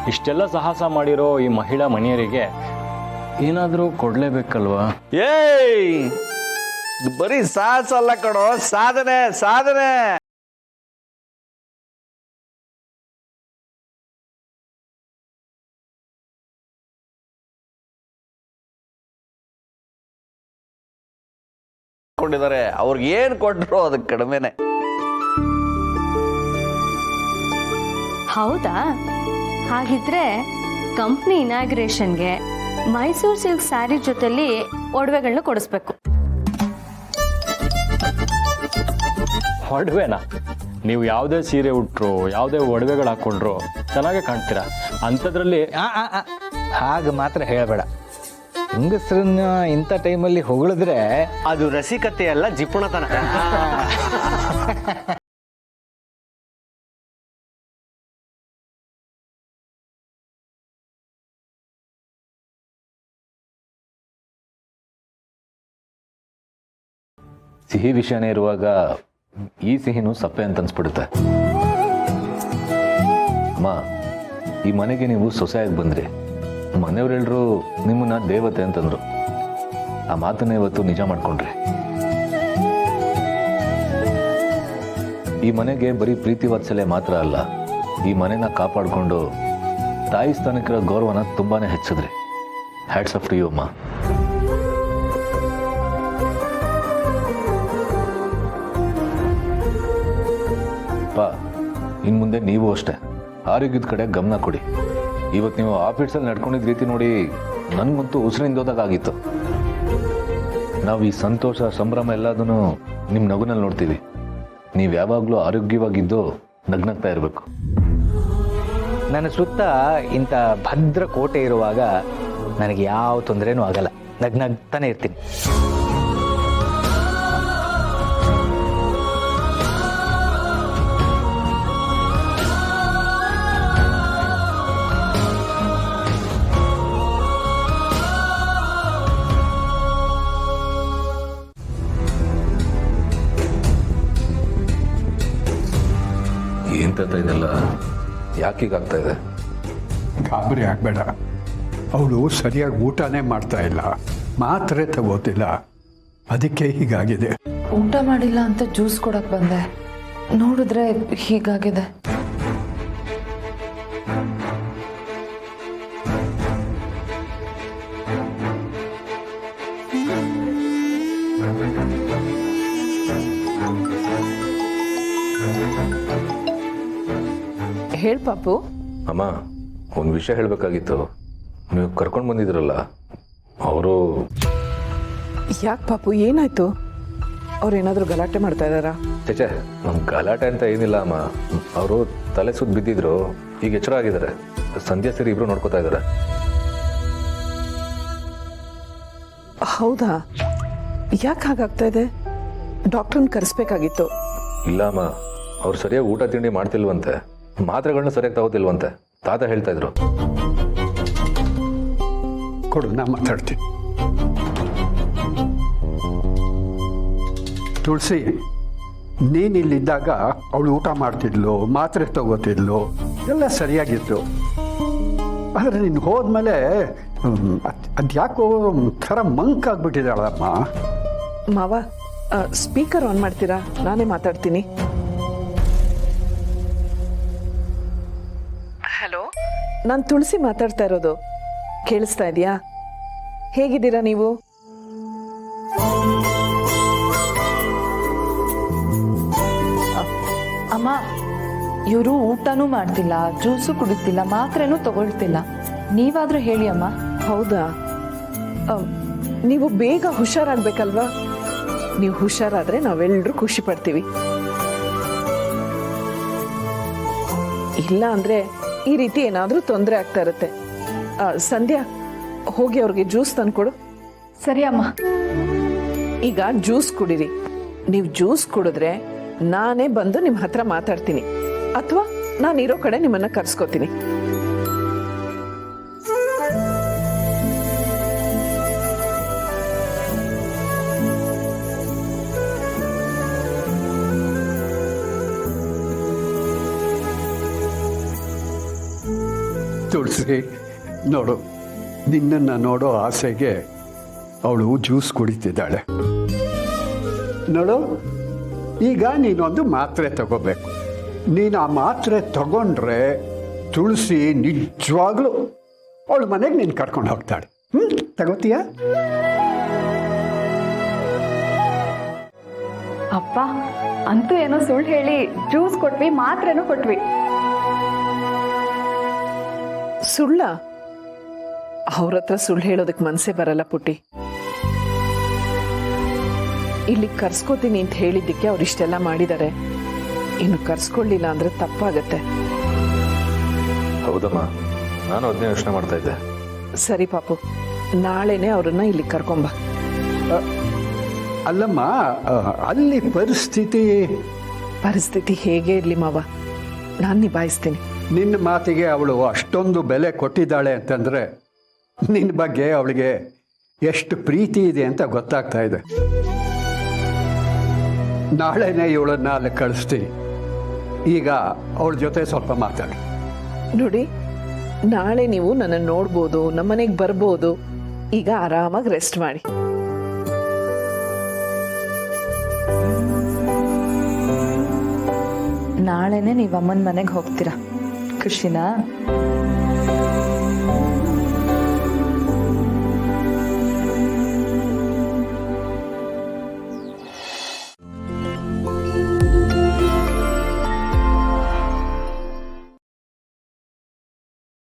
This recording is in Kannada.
ಇಷ್ಟೆಲ್ಲ ಸಾಹಸ ಮಾಡಿರೋ ಈ ಮಹಿಳಾ ಮನೆಯರಿಗೆ ಏನಾದರೂ ಕೊಡಲೇಬೇಕಲ್ವಾ? ಏಯ್, ಬರೀ ಸಾಹಸ ಅಲ್ಲ ಕಣೋ, ಸಾಧನೆ ಸಾಧನೆ. ಕೊಂಡಿದ್ದಾರೆ, ಅವ್ರಿಗೆ ಏನ್ ಕೊಟ್ರು ಅದಕ್ಕೆ ಕಡಿಮೆನೆ. ಹೌದಾ? ಹಾಗಿದ್ರೆ ಕಂಪ್ನಿ ಇನಾಗ್ರೇಷನ್ಗೆ ಮೈಸೂರು ಸಿಲ್ಕ್ ಸ್ಯಾರಿ ಜೊತೆಲಿ ಒಡವೆಗಳನ್ನ ಕೊಡಿಸ್ಬೇಕು. ಒಡವೆನಾ? ನೀವು ಯಾವುದೇ ಸೀರೆ ಉಟ್ರು, ಯಾವುದೇ ಒಡವೆಗಳು ಹಾಕೊಂಡ್ರು ಚೆನ್ನಾಗೇ ಕಾಣ್ತೀರಾ. ಅಂಥದ್ರಲ್ಲಿ ಹಾಗೆ ಮಾತ್ರ ಹೇಳಬೇಡ. ಹೆಂಗಸ್ರನ್ನ ಇಂಥ ಟೈಮಲ್ಲಿ ಹೊಗಳಿದ್ರೆ ಅದು ರಸಿಕತೆ ಅಲ್ಲ, ಜಿಪುಣತನ. ಸಿಹಿ ವಿಷಯನೇ ಇರುವಾಗ ಈ ಸಿಹಿನೂ ಸಪ್ಪೆ ಅಂತ ಅನ್ಸ್ಬಿಡುತ್ತೆ. ಅಮ್ಮ, ಈ ಮನೆಗೆ ನೀವು ಸೊಸೆಯಾಗಿ ಬಂದ್ರಿ. ಮನೆಯವರೆಲ್ಲರೂ ನಿಮ್ಮನ್ನ ದೇವತೆ ಅಂತಂದ್ರು. ಆ ಮಾತನ್ನ ಇವತ್ತು ನಿಜ ಮಾಡ್ಕೊಂಡ್ರಿ. ಈ ಮನೆಗೆ ಬರೀ ಪ್ರೀತಿ ವಾತ್ಸಲ್ಯ ಮಾತ್ರ ಅಲ್ಲ, ಈ ಮನೆನ ಕಾಪಾಡಿಕೊಂಡು ತಾಯಿ ಸ್ಥಾನಕ್ಕಿರೋ ಗೌರವನ ತುಂಬಾನೇ ಹೆಚ್ಚಿದ್ರಿ. ಹ್ಯಾಟ್ಸ್ ಆಫ್ ಟು ಯು ಅಮ್ಮ. ಇನ್ನು ಮುಂದೆ ನೀವು ಅಷ್ಟೇ ಆರೋಗ್ಯದ ಕಡೆ ಗಮನ ಕೊಡಿ. ಇವತ್ತು ನೀವು ಆಫೀಸಲ್ಲಿ ನಡ್ಕೊಂಡಿದ್ದ ರೀತಿ ನೋಡಿ ನನಗಂತೂ ಉಸಿರಿಂದೋದಾಗಿತ್ತು. ನಾವು ಈ ಸಂತೋಷ ಸಂಭ್ರಮ ಎಲ್ಲದನ್ನು ನಿಮ್ಮ ನಗುನಲ್ಲಿ ನೋಡ್ತೀವಿ. ನೀವು ಯಾವಾಗಲೂ ಆರೋಗ್ಯವಾಗಿದ್ದು ನಗ್ನಗ್ತಾ ಇರಬೇಕು. ನನ್ನ ಸುತ್ತ ಇಂಥ ಭದ್ರ ಕೋಟೆ ಇರುವಾಗ ನನಗೆ ಯಾವ ತೊಂದರೆನೂ ಆಗಲ್ಲ. ನಗ್ನಗ್ತಾನೆ ಇರ್ತೀನಿ. ಎಂತ ಇದೆಲ್ಲ ಯಾಕೀಗಾಗ್ತಾ ಇದೆ? ಗಾಬರಿ ಆಗಬೇಡ. ಅವಳು ಸರಿಯಾಗಿ ಊಟನೇ ಮಾಡ್ತಾ ಇಲ್ಲ, ಮಾತ್ರೆ ತಗೋತಿಲ್ಲ, ಅದಕ್ಕೆ ಹೀಗಾಗಿದೆ. ಊಟ ಮಾಡಿಲ್ಲ ಅಂತ ಜ್ಯೂಸ್ ಕೊಡಕ್ ಬಂದೆ, ನೋಡಿದ್ರೆ ಹೀಗಾಗಿದೆ. ಹೇಳ್ ಪಾಪು. ಅಮ್ಮ, ಒಂದು ವಿಷಯ ಹೇಳಬೇಕಾಗಿತ್ತು. ನೀವು ಕರ್ಕೊಂಡು ಬಂದಿದ್ರಲ್ಲ, ಅವರು ಯಾಕೆ ಪಾಪು, ಏನಾಯ್ತು? ಅವ್ರೇನಾದ್ರೂ ಗಲಾಟೆ ಮಾಡ್ತಾ ಇದ್ದಾರಾ? ಚೇಚೆ, ನಮ್ಮ ಗಲಾಟೆ ಅಂತ ಏನಿಲ್ಲ ಅಮ್ಮ. ಅವರು ತಲೆ ಸುತ್ತ ಬಿದ್ದಿದ್ರು, ಈಗ ಎಚ್ಚರ ಆಗಿದ್ದಾರೆ. ಸಂಧ್ಯಾ ಸೇರಿ ಇಬ್ರು ನೋಡ್ಕೋತಾ ಇದ್ದಾರೆ. ಹೌದಾ? ಯಾಕೆ ಹಾಗಾಗ್ತಾ ಇದೆ? ಡಾಕ್ಟರ್ನ ಕರೆಸ್ಬೇಕಾಗಿತ್ತು. ಇಲ್ಲ ಅಮ್ಮ, ಅವ್ರು ಸರಿಯಾಗಿ ಊಟ ತಿಂಡಿ ಮಾಡ್ತಿಲ್ವಂತೆ, ಮಾತ್ರೆಗಳನ್ನ ಸರಿಯಾಗಿ ತಗೋತಿಲ್ವಂತೆ. ತಾತ ಹೇಳ್ತಾ ಇದ್ರು. ಕೊಡು, ನಾ ಮಾತಾಡ್ತೀನಿ. ತುಳಸಿ, ನೀನಿಲ್ಲಿದ್ದಾಗ ಅವಳು ಊಟ ಮಾಡ್ತಿದ್ಲು, ಮಾತ್ರೆ ತಗೋತಿದ್ಲು, ಎಲ್ಲ ಸರಿಯಾಗಿತ್ತು. ಆದರೆ ನೀನು ಹೋದ್ಮೇಲೆ ಅದ್ಯಾಕೋ ಥರ ಮಂಕಾಗ್ಬಿಟ್ಟಿದ್ದಾಳಮ್ಮ. ಮಾವ, ಸ್ಪೀಕರ್ ಆನ್ ಮಾಡ್ತೀರಾ? ನಾನೇ ಮಾತಾಡ್ತೀನಿ. ಹಲೋ, ನಾನು ತುಳಸಿ ಮಾತಾಡ್ತಾ ಇರೋದು. ಕೇಳಿಸ್ತಾ ಇದೆಯಾ? ಹೇಗಿದ್ದೀರಾ ನೀವು? ಅಮ್ಮ, ಇವರು ಊಟನೂ ಮಾಡ್ತಿಲ್ಲ, ಜ್ಯೂಸು ಕುಡಿತಿಲ್ಲ, ಮಾತ್ರೆನೂ ತಗೊಳ್ತಿಲ್ಲ. ನೀವಾದ್ರೂ ಹೇಳಿ ಅಮ್ಮ. ಹೌದಾ? ನೀವು ಬೇಗ ಹುಷಾರಾಗ್ಬೇಕಲ್ವಾ? ನೀವು ಹುಷಾರಾದ್ರೆ ನಾವೆಲ್ಲರೂ ಖುಷಿ ಪಡ್ತೀವಿ. ಇಲ್ಲ ಅಂದ್ರೆ ಈ ರೀತಿ ಏನಾದ್ರೂ ತೊಂದರೆ ಆಗ್ತಾ ಇರುತ್ತೆ. ಸಂಧ್ಯಾ, ಹೋಗಿ ಅವ್ರಿಗೆ ಜ್ಯೂಸ್ ತಂದ್ಕೊಡು. ಸರಿ ಅಮ್ಮ. ಈಗ ಜ್ಯೂಸ್ ಕುಡಿರಿ. ನೀವು ಜ್ಯೂಸ್ ಕುಡಿದ್ರೆ ನಾನೇ ಬಂದು ನಿಮ್ಮ ಹತ್ರ ಮಾತಾಡ್ತೀನಿ, ಅಥವಾ ನಾನಿರೋ ಕಡೆ ನಿಮ್ಮನ್ನ ಕರ್ಸ್ಕೋತೀನಿ. ತುಳಸಿ ನೋಡು, ನಿನ್ನನ್ನು ನೋಡೋ ಆಸೆಗೆ ಅವಳು ಜ್ಯೂಸ್ ಕುಡಿತಿದ್ದಾಳೆ. ನೋಡು, ಈಗ ನೀನೊಂದು ಮಾತ್ರೆ ತಗೋಬೇಕು. ನೀನು ಆ ಮಾತ್ರೆ ತಗೊಂಡ್ರೆ ತುಳಸಿ ನಿಜವಾಗ್ಲೂ ಅವಳ ಮನೆಗೆ ನೀನು ಕರ್ಕೊಂಡು ಹೋಗ್ತಾಳೆ. ತಗೋತೀಯಾ? ಅಪ್ಪ ಅಂತೂ ಏನೋ ಸುಳ್ಳು ಹೇಳಿ ಜ್ಯೂಸ್ ಕೊಟ್ವಿ, ಮಾತ್ರೆನೂ ಕೊಟ್ವಿ. ಸುಳ್ಳ? ಅವ್ರ ಹತ್ರ ಸುಳ್ಳು ಹೇಳೋದಕ್ಕೆ ಮನಸ್ಸೇ ಬರಲ್ಲ ಪುಟ್ಟಿ. ಇಲ್ಲಿ ಕರ್ಸ್ಕೋತೀನಿ ಅಂತ ಹೇಳಿದ್ದಕ್ಕೆ ಅವ್ರು ಇಷ್ಟೆಲ್ಲ ಮಾಡಿದ್ದಾರೆ. ಇನ್ನು ಕರ್ಸ್ಕೊಳ್ಳಿಲ್ಲ ಅಂದ್ರೆ ತಪ್ಪಾಗತ್ತೆ. ಹೌದಮ್ಮ, ನಾನು ಅದನ್ನೇ ಯೋಚನೆ ಮಾಡ್ತಾ ಇದ್ದೆ. ಸರಿ ಪಾಪು, ನಾಳೆನೆ ಅವ್ರನ್ನ ಇಲ್ಲಿ ಕರ್ಕೊಂಬ. ಅಲ್ಲಮ್ಮ, ಅಲ್ಲಿ ಪರಿಸ್ಥಿತಿ ಹೇಗೆ ಇರಲಿ ಮಾವ, ನಾನು ನಿಭಾಯಿಸ್ತೀನಿ. ನಿನ್ನ ಮಾತಿಗೆ ಅವಳು ಅಷ್ಟೊಂದು ಬೆಲೆ ಕೊಟ್ಟಿದ್ದಾಳೆ ಅಂತಂದರೆ ನಿನ್ನ ಬಗ್ಗೆ ಅವಳಿಗೆ ಎಷ್ಟು ಪ್ರೀತಿ ಇದೆ ಅಂತ ಗೊತ್ತಾಗ್ತಾ ಇದೆ. ನಾಳೆನೇ ಇವಳನ್ನ ಅಲ್ಲಿ ಕಳಿಸ್ತೀನಿ. ಈಗ ಅವಳ ಜೊತೆ ಸ್ವಲ್ಪ ಮಾತಾಡಿ. ನೋಡಿ, ನಾಳೆ ನೀವು ನನ್ನನ್ನು ನೋಡ್ಬೋದು, ನಮ್ಮನೆಗೆ ಬರ್ಬೋದು. ಈಗ ಆರಾಮಾಗಿ ರೆಸ್ಟ್ ಮಾಡಿ. ನಾಳೆನೆ ನೀವು ಅಮ್ಮನ ಮನೆಗೆ ಹೋಗ್ತೀರಾ, ಖುಷಿನಾ?